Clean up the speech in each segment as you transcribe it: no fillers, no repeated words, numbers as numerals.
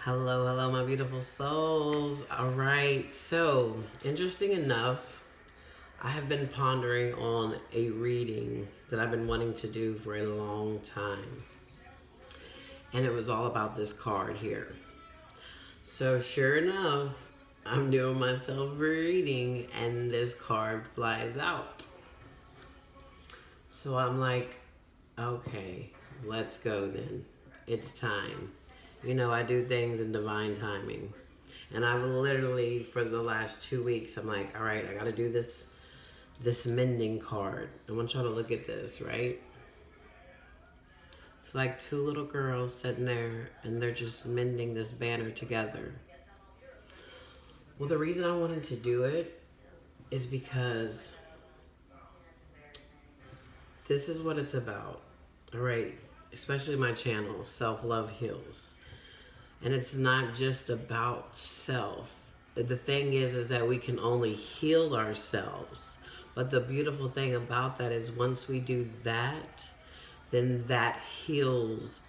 Hello, hello, my beautiful souls. All right, so interesting enough, I have been pondering on a reading that I've been wanting to do for a long time, and it was all about this card here. So, sure enough, I'm doing myself a reading, and this card flies out. So, I'm like, okay, let's go then. It's time. I do things in divine timing. And I've literally, for the last 2 weeks, I'm like, all right, I got to do this mending card. I want y'all to look at this, right? It's like two little girls sitting there, and they're just mending this banner together. Well, the reason I wanted to do it is because this is what it's about, all right? Especially my channel, Self Love Heals. And it's not just about self. The thing is that we can only heal ourselves. But the beautiful thing about that is once we do that, then that heals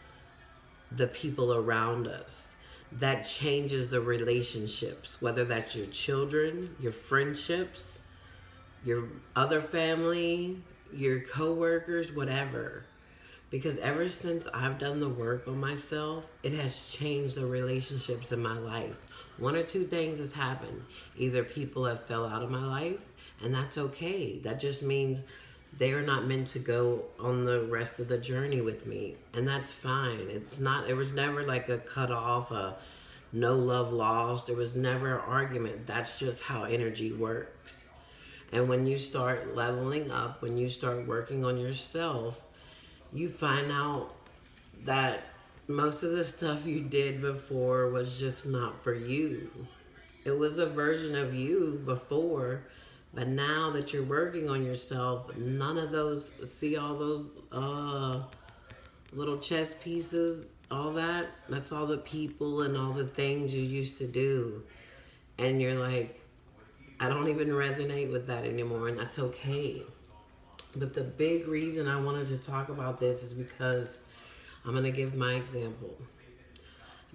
the people around us. That changes the relationships, whether that's your children, your friendships, your other family, your coworkers, whatever. Because ever since I've done the work on myself, it has changed the relationships in my life. One or two things has happened. Either people have fell out of my life, and that's okay. That just means they are not meant to go on the rest of the journey with me, and that's fine. It was never like a cut off, a no love lost. There was never an argument. That's just how energy works. And when you start leveling up, when you start working on yourself, you find out that most of the stuff you did before was just not for you. It was a version of you before, but now that you're working on yourself, none of those, see all those little chess pieces, all that's all the people and all the things you used to do. And you're like, I don't even resonate with that anymore, and that's okay. But the big reason I wanted to talk about this is because I'm going to give my example.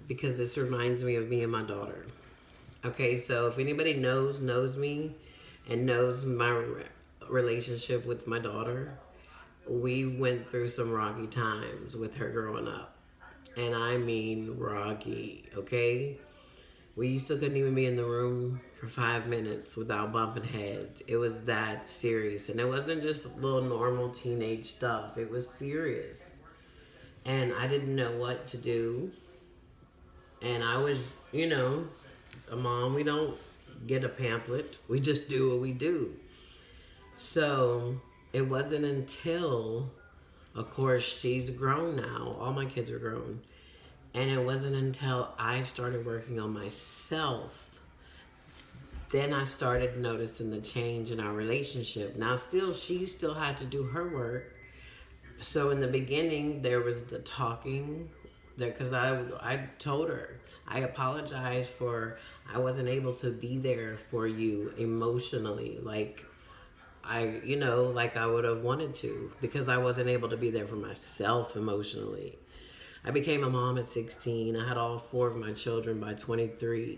Because this reminds me of me and my daughter. Okay, so if anybody knows me and knows my relationship with my daughter, we went through some rocky times with her growing up. And I mean rocky, okay? We used to couldn't even be in the room for 5 minutes without bumping heads. It was that serious. And it wasn't just little normal teenage stuff. It was serious. And I didn't know what to do. And I was, a mom, we don't get a pamphlet. We just do what we do. So it wasn't until, of course, she's grown now. All my kids are grown. And it wasn't until I started working on myself, then I started noticing the change in our relationship. Now, she still had to do her work. So in the beginning, there was the talking, because I told her, I apologized for I wasn't able to be there for you emotionally, like I would have wanted to, because I wasn't able to be there for myself emotionally. I became a mom at 16. I had all four of my children by 23.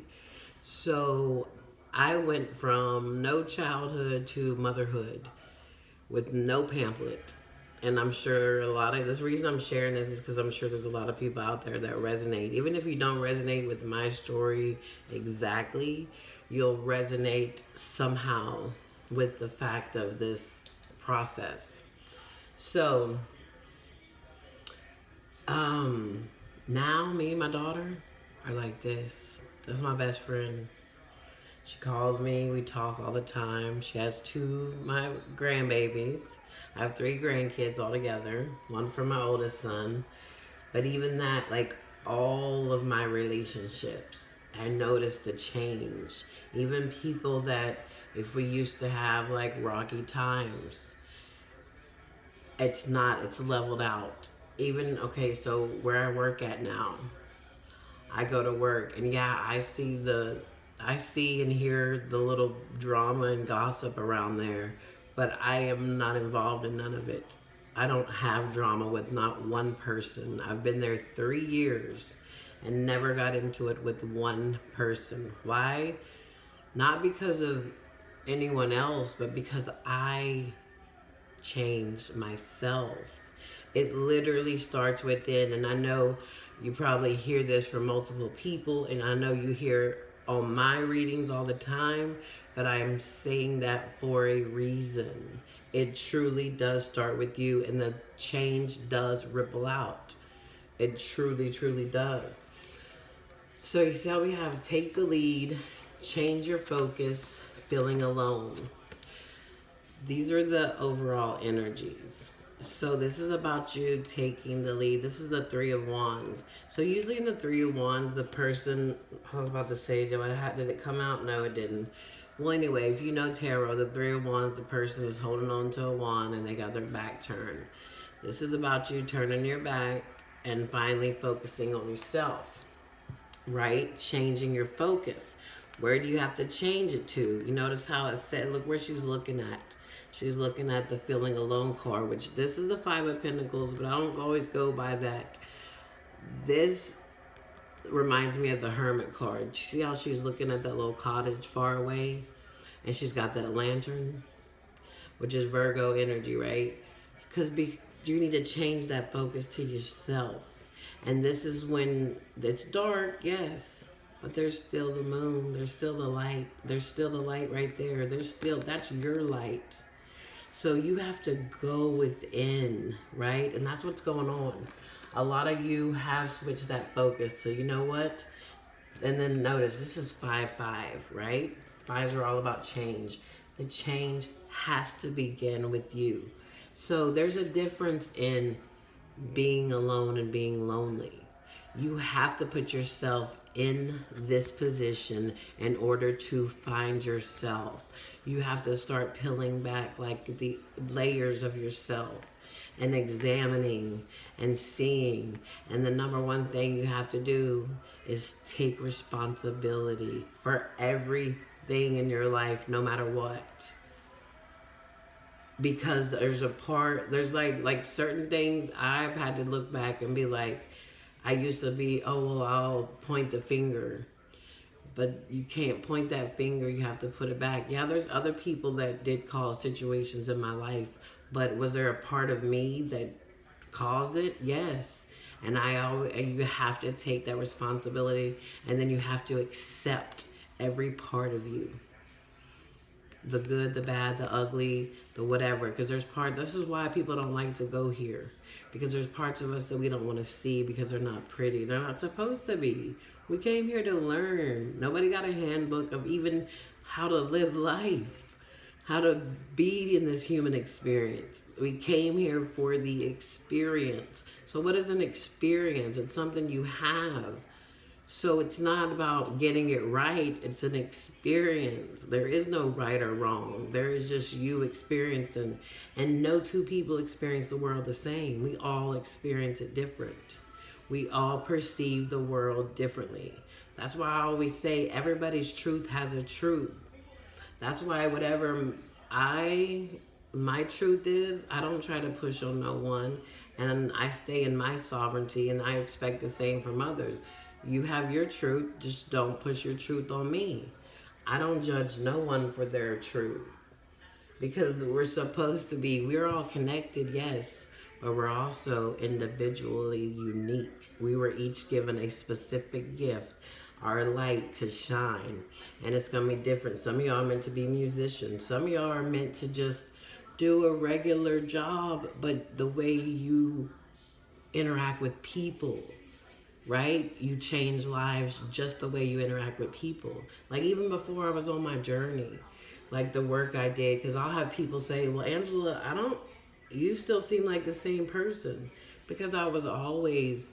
So I went from no childhood to motherhood with no pamphlet. And I'm sure this reason I'm sharing this is because I'm sure there's a lot of people out there that resonate. Even if you don't resonate with my story exactly, you'll resonate somehow with the fact of this process. So, now me and my daughter are like this. That's my best friend. She calls me, we talk all the time. She has two my grandbabies. I have three grandkids altogether, one from my oldest son. But even that, like all of my relationships, I noticed the change. Even people that, if we used to have like rocky times, it's leveled out. Even, okay, so where I work at now, I go to work, and yeah, I see and hear the little drama and gossip around there, but I am not involved in none of it. I don't have drama with not one person. I've been there 3 years, and never got into it with one person. Why? Not because of anyone else, but because I changed myself. It literally starts within, and I know you probably hear this from multiple people, and I know you hear on my readings all the time, but I'm saying that for a reason. It truly does start with you, and the change does ripple out. It truly, truly does. So you see how we have take the lead, change your focus, feeling alone. These are the overall energies. So this is about you taking the lead. This is the Three of Wands. So usually in the Three of Wands, the person, I was about to say, did it come out? No, it didn't. Well, anyway, if you know tarot, the Three of Wands, the person is holding on to a wand and they got their back turned. This is about you turning your back and finally focusing on yourself, right? Changing your focus. Where do you have to change it to? You notice how it said, look where she's looking at. She's looking at the feeling alone card, which this is the Five of Pentacles, but I don't always go by that. This reminds me of the Hermit card. You see how she's looking at that little cottage far away? And she's got that lantern, which is Virgo energy, right? Because you need to change that focus to yourself. And this is when it's dark, yes, but there's still the moon. There's still the light. There's still the light right there. That's your light. So you have to go within, right? And that's what's going on. A lot of you have switched that focus. So you know what? And then notice, this is 5-5, right? Fives are all about change. The change has to begin with you. So there's a difference in being alone and being lonely. You have to put yourself in this position in order to find yourself. You have to start peeling back like the layers of yourself and examining and seeing. And the number one thing you have to do is take responsibility for everything in your life, no matter what. Because there's like certain things I've had to look back and be like, I used to be, oh, well, I'll point the finger. But you can't point that finger. You have to put it back. Yeah, there's other people that did cause situations in my life. But was there a part of me that caused it? Yes. And you have to take that responsibility. And then you have to accept every part of you. The good, the bad, the ugly, the whatever. Because this is why people don't like to go here. Because there's parts of us that we don't want to see because they're not pretty. They're not supposed to be. We came here to learn. Nobody got a handbook of even how to live life. How to be in this human experience. We came here for the experience. So what is an experience? It's something you have. So it's not about getting it right. It's an experience. There is no right or wrong. There is just you experiencing. And no two people experience the world the same. We all experience it different. We all perceive the world differently. That's why I always say everybody's truth has a truth. That's why whatever my truth is, I don't try to push on no one. And I stay in my sovereignty, and I expect the same from others. You have your truth, just don't push your truth on me. I don't judge no one for their truth. Because we're all connected, yes, but we're also individually unique. We were each given a specific gift, our light to shine. And it's going to be different. Some of y'all are meant to be musicians. Some of y'all are meant to just do a regular job, but the way you interact with people, right? You change lives just the way you interact with people. Like even before I was on my journey, like the work I did, because I'll have people say, well, Angela, you still seem like the same person. Because I was always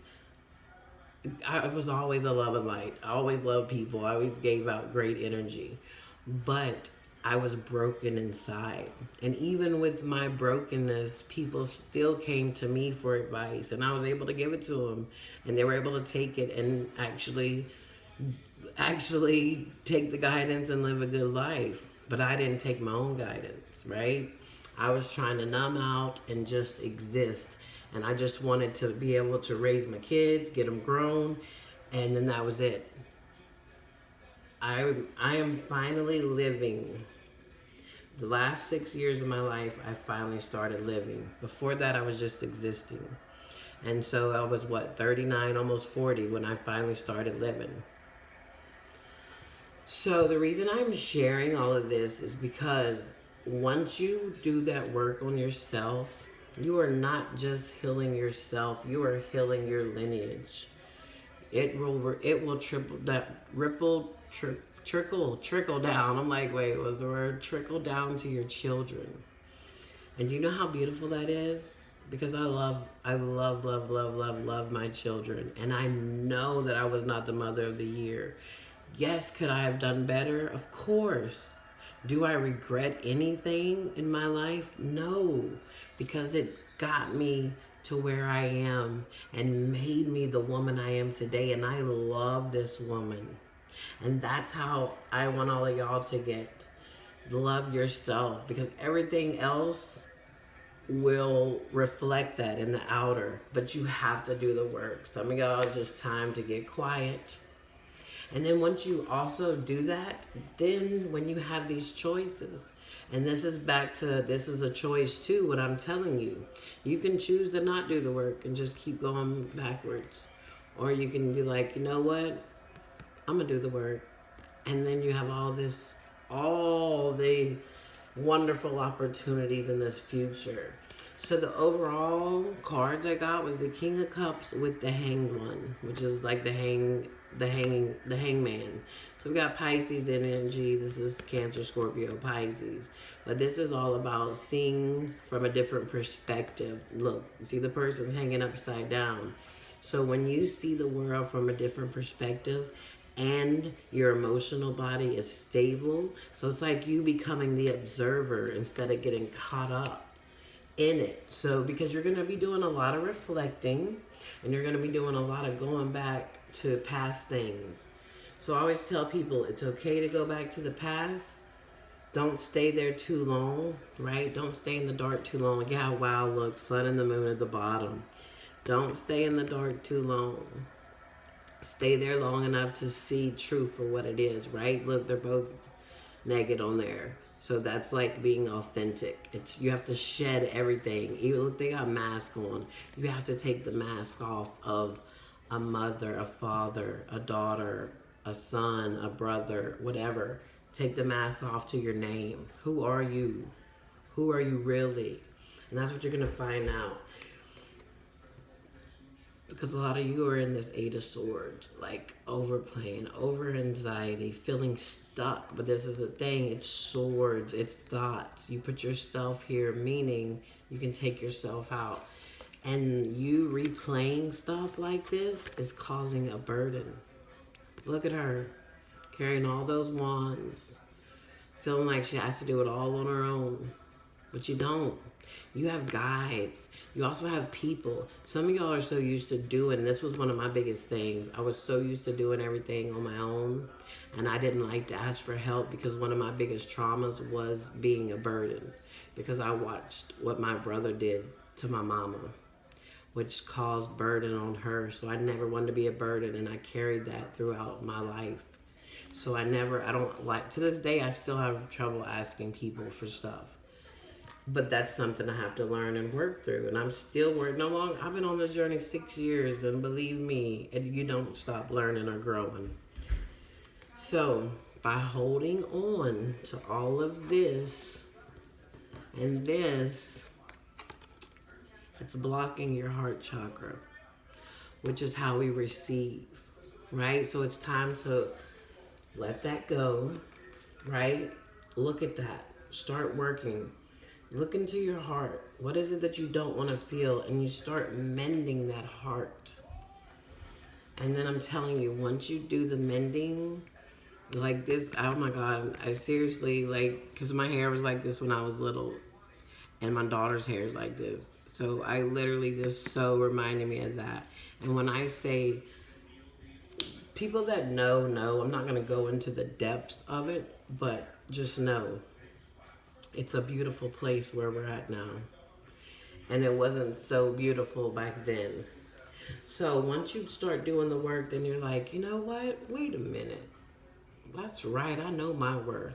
a love and light. I always loved people. I always gave out great energy. But I was broken inside. And even with my brokenness, people still came to me for advice. And I was able to give it to them. And they were able to take it and actually take the guidance and live a good life. But I didn't take my own guidance, right? I was trying to numb out and just exist. And I just wanted to be able to raise my kids, get them grown, And then that was it. I am finally living. The last 6 years of my life, I finally started living. Before that, I was just existing. And so I was, 39, almost 40 when I finally started living. So the reason I'm sharing all of this is because once you do that work on yourself, you are not just healing yourself, you are healing your lineage. It will trickle down. I'm like, wait, was the word trickle down to your children? And you know how beautiful that is? Because I love my children. And I know that I was not the mother of the year. Yes, could I have done better? Of course. Do I regret anything in my life? No, because it got me to where I am and made me the woman I am today. And I love this woman. And that's how I want all of y'all to get. Love yourself, because everything else will reflect that in the outer, but you have to do the work. Some of y'all, it's just time to get quiet. And then once you also do that, then when you have these choices, and this is a choice too, what I'm telling you. You can choose to not do the work and just keep going backwards. Or you can be like, you know what? I'm going to do the work. And then you have all the wonderful opportunities in this future. So the overall cards I got was the King of Cups with the Hanged One, which is like the hangman. So we got Pisces energy. This is Cancer, Scorpio, Pisces. But this is all about seeing from a different perspective. Look, see the person's hanging upside down. So when you see the world from a different perspective, and your emotional body is stable, so it's like you becoming the observer instead of getting caught up in it. So because you're going to be doing a lot of reflecting, and you're going to be doing a lot of going back to past things. So I always tell people it's okay to go back to the past. Don't stay there too long, right? Don't stay in the dark too long. Yeah, wow, look, sun and the moon at the bottom. Don't stay in the dark too long. Stay there long enough to see truth for what it is, right? Look, they're both naked on there. So that's like being authentic. You have to shed everything. Even if they got a mask on, you have to take the mask off of a mother, a father, a daughter, a son, a brother, whatever. Take the mask off to your name. Who are you? Who are you really? And that's what you're going to find out. Because a lot of you are in this Eight of Swords, like overplaying, over anxiety, feeling stuck. But this is the thing, it's swords, it's thoughts. You put yourself here, meaning you can take yourself out. And you replaying stuff like this is causing a burden. Look at her, carrying all those wands, feeling like she has to do it all on her own. But you don't. You have guides. You also have people. Some of y'all are so used to doing, this was one of my biggest things. I was so used to doing everything on my own, and I didn't like to ask for help because one of my biggest traumas was being a burden, because I watched what my brother did to my mama, which caused burden on her. So I never wanted to be a burden, and I carried that throughout my life. So I don't like, to this day, I still have trouble asking people for stuff. But that's something I have to learn and work through. And I'm still working along. I've been on this journey 6 years, and believe me, you don't stop learning or growing. So by holding on to all of this and this, it's blocking your heart chakra, which is how we receive, right? So it's time to let that go, right? Look at that. Start working. Look into your heart. What is it that you don't want to feel? And you start mending that heart. And then I'm telling you, once you do the mending, like this, oh my God, I seriously, like, because my hair was like this when I was little. And my daughter's hair is like this. So I literally, this so reminded me of that. And when I say, people that know, I'm not going to go into the depths of it, but just know. It's a beautiful place where we're at now. And it wasn't so beautiful back then. So once you start doing the work, then you're like, you know what? Wait a minute. That's right. I know my worth.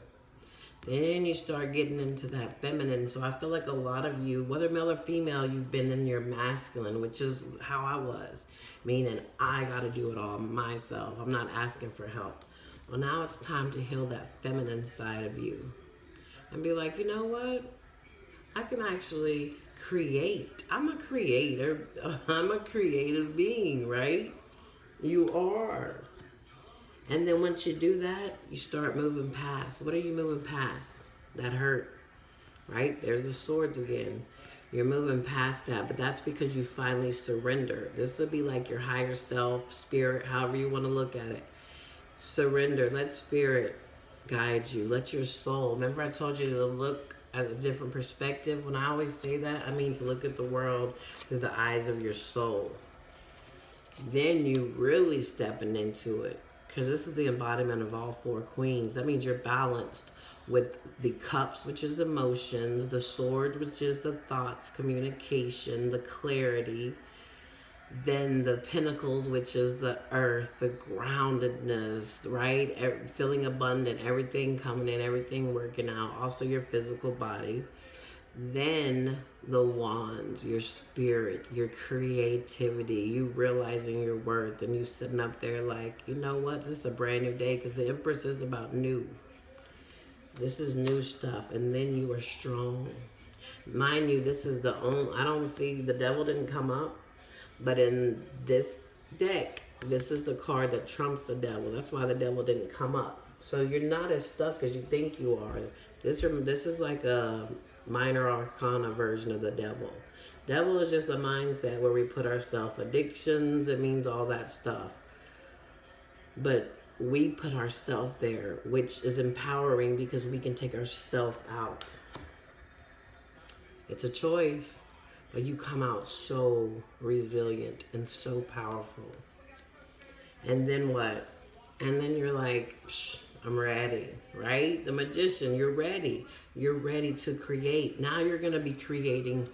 Then you start getting into that feminine. So I feel like a lot of you, whether male or female, you've been in your masculine, which is how I was. Meaning I got to do it all myself. I'm not asking for help. Well, now it's time to heal that feminine side of you. And be like, you know what? I can actually create. I'm a creator. I'm a creative being, right? You are. And then once you do that, you start moving past. What are you moving past? That hurt, right? There's the swords again. You're moving past that, but that's because you finally surrender. This would be like your higher self, spirit, however you want to look at it. Surrender. Let spirit guide you. Let your soul. Remember I told you to look at a different perspective? When I always say that, I mean to look at the world through the eyes of your soul. Then you really stepping into it. Because this is the embodiment of all four queens. That means you're balanced with the cups, which is emotions, the sword, which is the thoughts, communication, the clarity, then the pentacles, which is the earth, the groundedness, right? Feeling abundant, everything coming in, everything working out. Also your physical body. Then the wands, your spirit, your creativity, you realizing your worth, and you sitting up there like, you know what, this is a brand new day, because the Empress is about new. This is new stuff, and then you are strong. Mind you, this is the only, I don't see, the devil didn't come up, but in this deck, this is the card that trumps the devil. That's why the devil didn't come up. So you're not as stuck as you think you are. This is like a minor arcana version of the devil. Devil is just a mindset where we put ourselves, addictions, it means all that stuff. But we put ourselves there, which is empowering because we can take ourselves out. It's a choice, but you come out so resilient and so powerful. And then what? And then you're like, I'm ready, right? The magician, you're ready. You're ready to create. Now you're going to be creating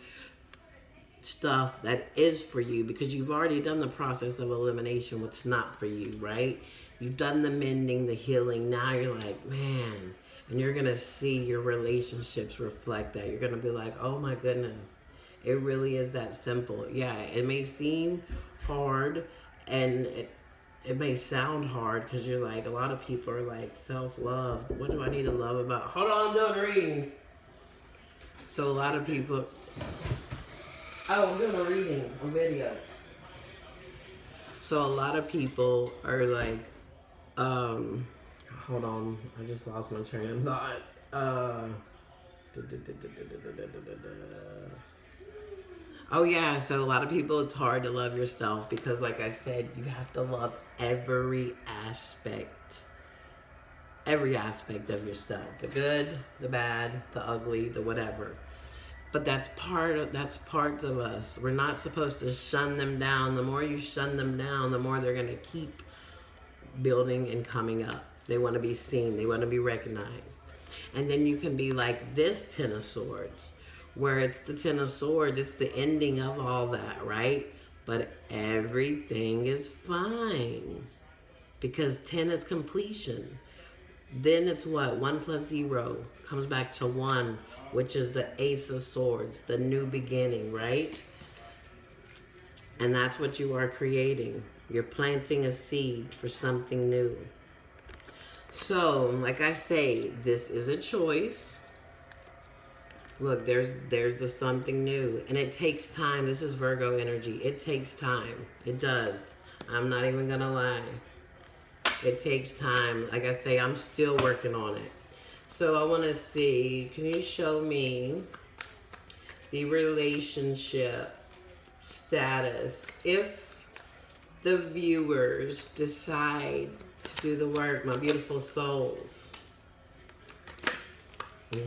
stuff that is for you because you've already done the process of elimination, what's not for you, right? You've done the mending, the healing. Now you're like, man, and you're going to see your relationships reflect that. You're going to be like, oh my goodness, it really is that simple. Yeah, it may seem hard and it may sound hard because you're like, a lot of people are like, self-love. What do I need to love about? Hold on, I'm doing a reading. So a lot of people, I'm doing a reading, a video. So a lot of people are like, hold on, I just lost my train of thought. Oh yeah, so a lot of people, it's hard to love yourself because like I said, you have to love every aspect of yourself. The good, the bad, the ugly, the whatever. But that's parts of us. We're not supposed to shun them down. The more you shun them down, the more they're going to keep building and coming up. They want to be seen. They want to be recognized. And then you can be like this Ten of Swords, where it's the Ten of Swords. It's the ending of all that, right? But everything is fine because 10 is completion. Then it's what? 1 plus 0 comes back to 1, which is the Ace of Swords, the new beginning, right? And that's what you are creating. You're planting a seed for something new. So, like I say, this is a choice. Look, there's the something new. And it takes time. This is Virgo energy. It takes time. It does. I'm not even gonna lie. It takes time. Like I say, I'm still working on it. So I want to see, can you show me the relationship status if the viewers decide to do the work, my beautiful souls?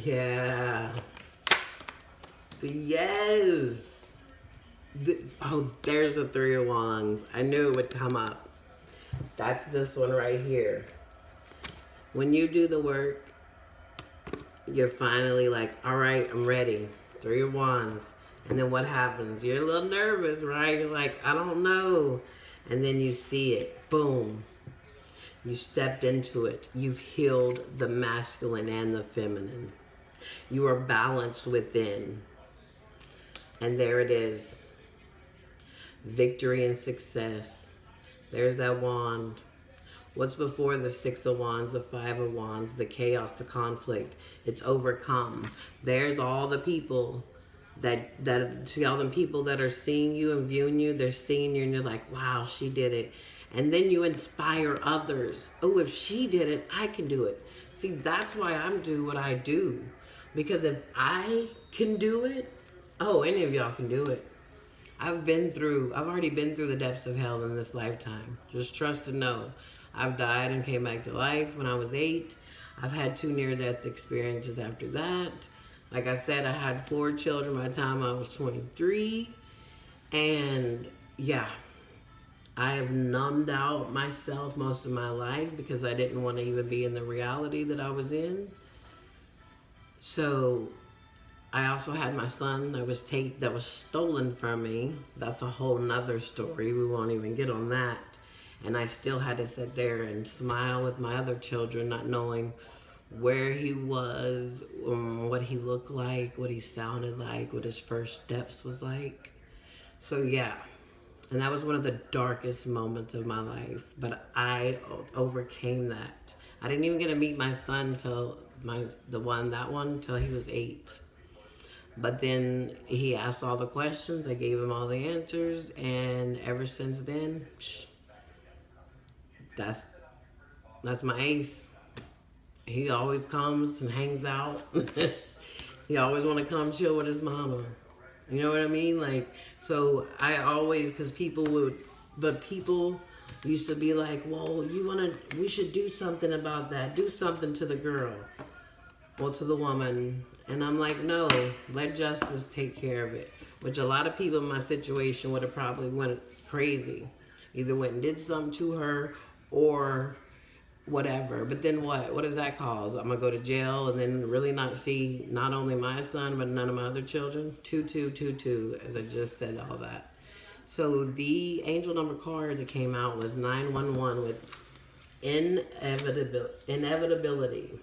Yeah. Yes. Oh, there's the 3 of Wands. I knew it would come up. That's this one right here. When you do the work, you're finally like, all right, I'm ready. 3 of Wands. And then what happens? You're a little nervous, right? You're like, I don't know. And then you see it. Boom. You stepped into it. You've healed the masculine and the feminine. You are balanced within. And there it is. Victory and success. There's that wand. What's before the 6 of Wands, the 5 of Wands, the chaos, the conflict? It's overcome. There's all the people that see all them people that are seeing you and viewing you. They're seeing you and you're like, wow, she did it. And then you inspire others. Oh, if she did it, I can do it. See, that's why I'm do what I do. Because if I can do it, oh, any of y'all can do it. I've already been through the depths of hell in this lifetime. Just trust and know. I've died and came back to life when I was 8. I've had 2 near-death experiences after that. Like I said, I had 4 children by the time I was 23. And yeah, I have numbed out myself most of my life because I didn't want to even be in the reality that I was in. So I also had my son that was stolen from me. That's a whole nother story. We won't even get on that. And I still had to sit there and smile with my other children, not knowing where he was, what he looked like, what he sounded like, what his first steps was like. So yeah, and that was one of the darkest moments of my life, but I overcame that. I didn't even get to meet my son till till he was 8. But then he asked all the questions, I gave him all the answers, and ever since then, that's my ace. He always comes and hangs out. He always want to come chill with his mama. You know what I mean? Like, so I always, because people used to be like, well, we should do something about that. Do something to the girl. Well, to the woman. And I'm like, no, let justice take care of it. Which a lot of people in my situation would have probably went crazy. Either went and did something to her or whatever. But then what? What does that cause? I'm going to go to jail and then really not see not only my son, but none of my other children? 2222, as I just said all that. So the angel number card that came out was 911 with inevitability.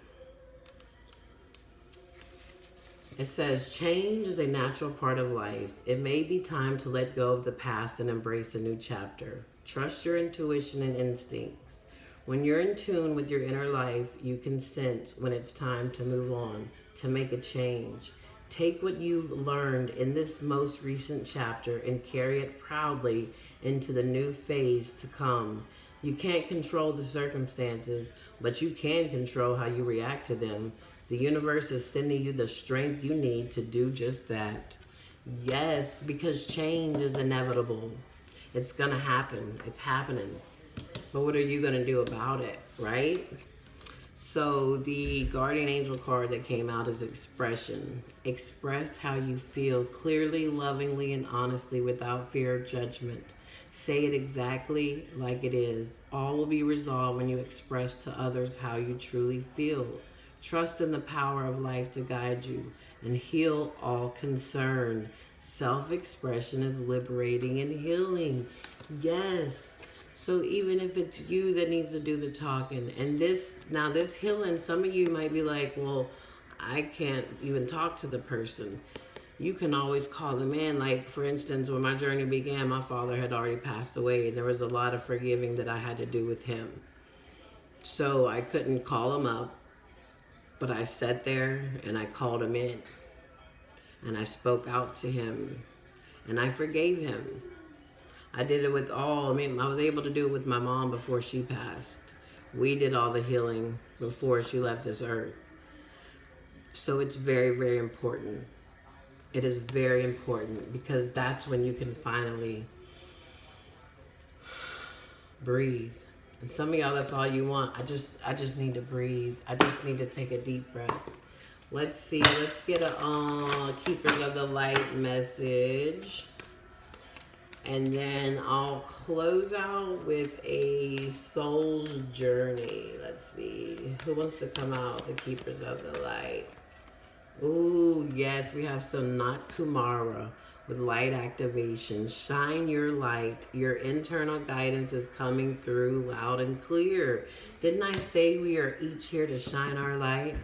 It says, change is a natural part of life. It may be time to let go of the past and embrace a new chapter. Trust your intuition and instincts. When you're in tune with your inner life, you can sense when it's time to move on, to make a change. Take what you've learned in this most recent chapter and carry it proudly into the new phase to come. You can't control the circumstances, but you can control how you react to them. The universe is sending you the strength you need to do just that. Yes, because change is inevitable. It's going to happen. It's happening. But what are you going to do about it, right? So the guardian angel card that came out is expression. Express how you feel clearly, lovingly, and honestly without fear of judgment. Say it exactly like it is. All will be resolved when you express to others how you truly feel. Trust in the power of life to guide you and heal all concerned. Self-expression is liberating and healing. Yes. So even if it's you that needs to do the talking, and this healing, some of you might be like, well, I can't even talk to the person. You can always call them in. Like, for instance, when my journey began, my father had already passed away, and there was a lot of forgiving that I had to do with him. So I couldn't call him up. But I sat there and I called him in and I spoke out to him and I forgave him. I did it I was able to do it with my mom before she passed. We did all the healing before she left this earth. So it's very, very important. It is very important because that's when you can finally breathe. And some of y'all, that's all you want. I just need to breathe. I just need to take a deep breath. Let's see. Let's get a Keepers of the Light message. And then I'll close out with a soul's journey. Let's see. Who wants to come out? The Keepers of the Light. Ooh, yes, we have Sanat Kumara with light activation. Shine your light. Your internal guidance is coming through loud and clear. Didn't I say we are each here to shine our light?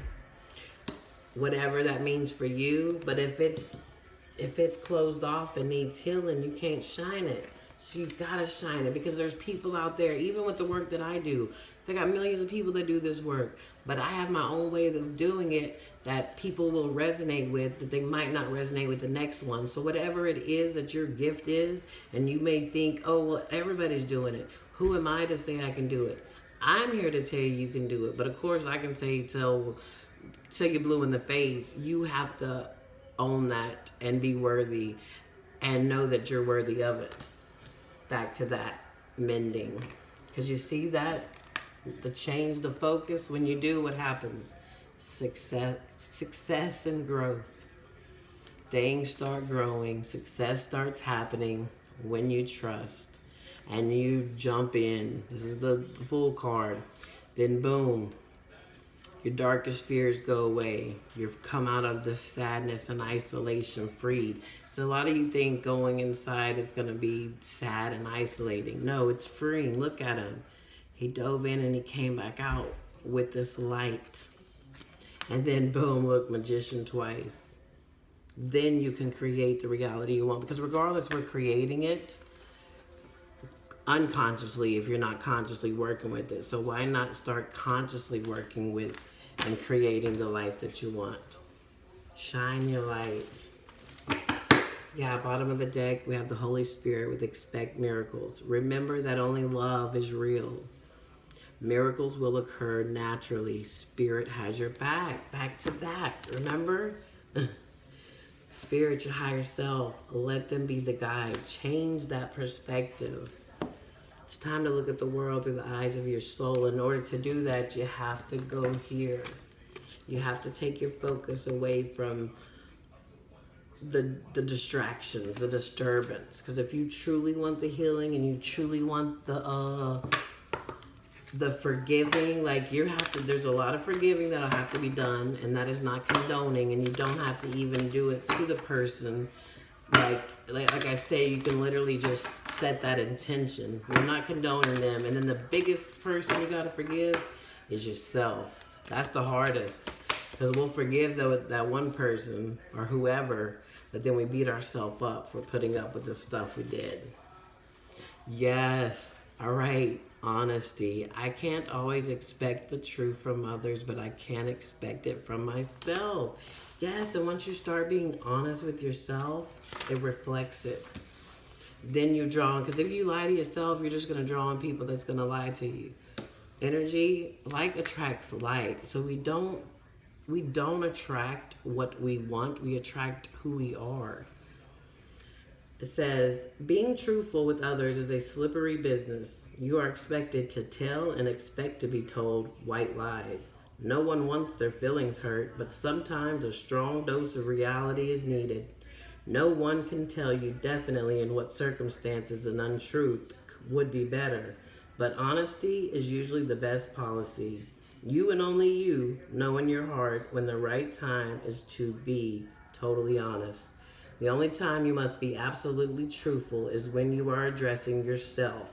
Whatever that means for you, but if it's closed off and needs healing, you can't shine it. So you've got to shine it, because there's people out there, even with the work that I do, they got millions of people that do this work, but I have my own way of doing it that people will resonate with, that they might not resonate with the next one. So whatever it is that your gift is, and you may think, oh, well, everybody's doing it. Who am I to say I can do it? I'm here to tell you you can do it. But of course, I can say, till you blue in the face, you have to own that and be worthy and know that you're worthy of it. Back to that mending. Because you see that? The change, the focus, when you do, what happens? Success and growth. Things start growing. Success starts happening when you trust. And you jump in. This is the full card. Then boom. Your darkest fears go away. You've come out of the sadness and isolation freed. So a lot of you think going inside is going to be sad and isolating. No, it's freeing. Look at him. He dove in and he came back out with this light. And then boom, look, magician twice. Then you can create the reality you want. Because regardless, we're creating it unconsciously if you're not consciously working with it. So why not start consciously working with and creating the life that you want? Shine your light. Yeah, bottom of the deck, we have the Holy Spirit with expect miracles. Remember that only love is real. Miracles will occur naturally. Spirit has your back. Back to that. Remember? Spirit, your higher self, let them be the guide. Change that perspective. It's time to look at the world through the eyes of your soul. In order to do that, you have to go here. You have to take your focus away from the distractions, the disturbance. Because if you truly want the healing and you truly want the forgiving, like you have to, there's a lot of forgiving that'll have to be done, and that is not condoning, and you don't have to even do it to the person. Like I say, you can literally just set that intention. You're not condoning them. And then the biggest person you got to forgive is yourself. That's the hardest, because we'll forgive that one person or whoever, but then we beat ourselves up for putting up with the stuff we did. Yes. All right. Honesty. I can't always expect the truth from others, but I can expect it from myself. Yes, and once you start being honest with yourself, it reflects it. Then you draw on, because if you lie to yourself, you're just going to draw on people that's going to lie to you. Energy, like attracts like. So we don't attract what we want, we attract who we are. It says, being truthful with others is a slippery business. You are expected to tell and expect to be told white lies. No one wants their feelings hurt, but sometimes a strong dose of reality is needed. No one can tell you definitely in what circumstances an untruth would be better, but honesty is usually the best policy. You and only you know in your heart when the right time is to be totally honest. The only time you must be absolutely truthful is when you are addressing yourself.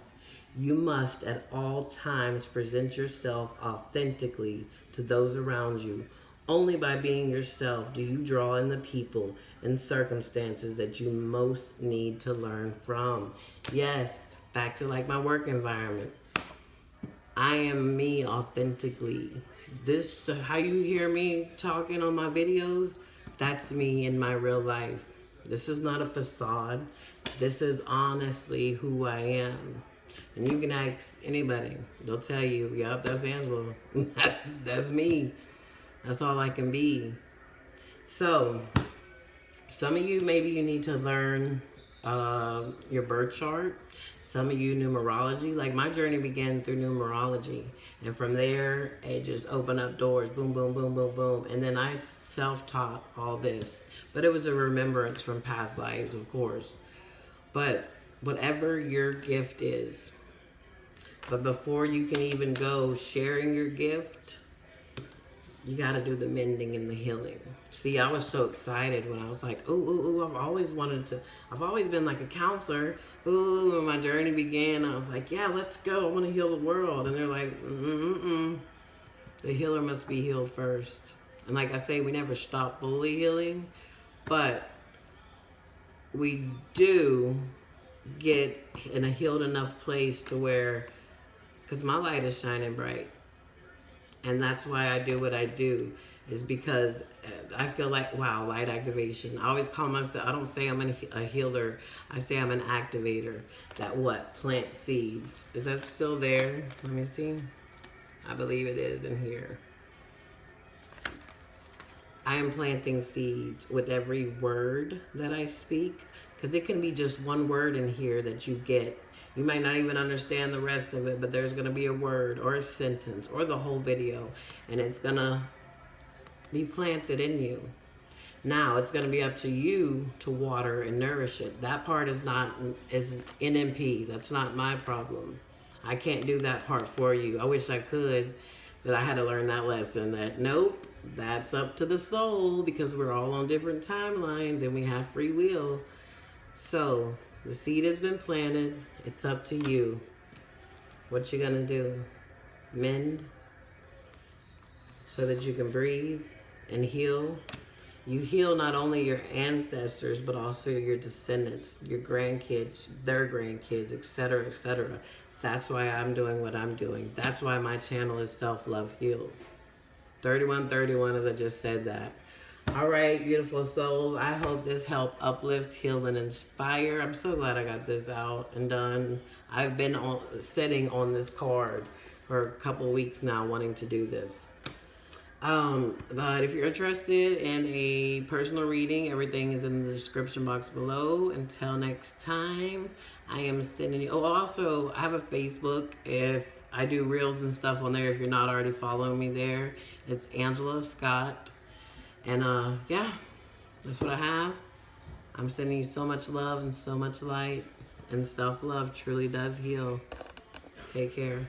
You must at all times present yourself authentically to those around you. Only by being yourself do you draw in the people and circumstances that you most need to learn from. Yes, back to like my work environment. I am me authentically. This, how you hear me talking on my videos, that's me in my real life. This is not a facade. This is honestly who I am. And you can ask anybody. They'll tell you, yep, that's Angela. That's me. That's all I can be. So, some of you, maybe you need to learn your birth chart. Some of you, numerology. Like my journey began through numerology. And from there, it just opened up doors. Boom, boom, boom, boom, boom. And then I self-taught all this. But it was a remembrance from past lives, of course. But whatever your gift is. But before you can even go sharing your gift, You got to do the mending and the healing. See, I was so excited when I was like, ooh, I've always been like a counselor. Ooh, when my journey began, I was like, yeah, let's go. I want to heal the world. And they're like, the healer must be healed first. And like I say, we never stop fully healing, but we do get in a healed enough place to where, because my light is shining bright. And that's why I do what I do, is because I feel like, wow, light activation. I always call myself, I don't say I'm a healer, I say I'm an activator. That what? Plant seeds. Is that still there? Let me see. I believe it is in here. I am planting seeds with every word that I speak, because it can be just one word in here that you get. You might not even understand the rest of it, but there's going to be a word or a sentence or the whole video, and it's going to be planted in you. Now, it's going to be up to you to water and nourish it. That part is NMP. That's not my problem. I can't do that part for you. I wish I could, but I had to learn that lesson that nope, that's up to the soul, because we're all on different timelines and we have free will. So the seed has been planted. It's up to you. What you gonna do? Mend so that you can breathe and heal. You heal not only your ancestors, but also your descendants, your grandkids, their grandkids, etc., etc. That's why I'm doing what I'm doing. That's why my channel is Self Love Heals. 3131, as I just said that. All right, beautiful souls. I hope this helped uplift, heal, and inspire. I'm so glad I got this out and done. I've been sitting on this card for a couple weeks now, wanting to do this. But if you're interested in a personal reading, everything is in the description box below. Until next time, I am sending you. Oh, also, I have a Facebook. If I do reels and stuff on there, if you're not already following me there, it's Angela Scott. And yeah, that's what I have. I'm sending you so much love and so much light. And self-love truly does heal. Take care.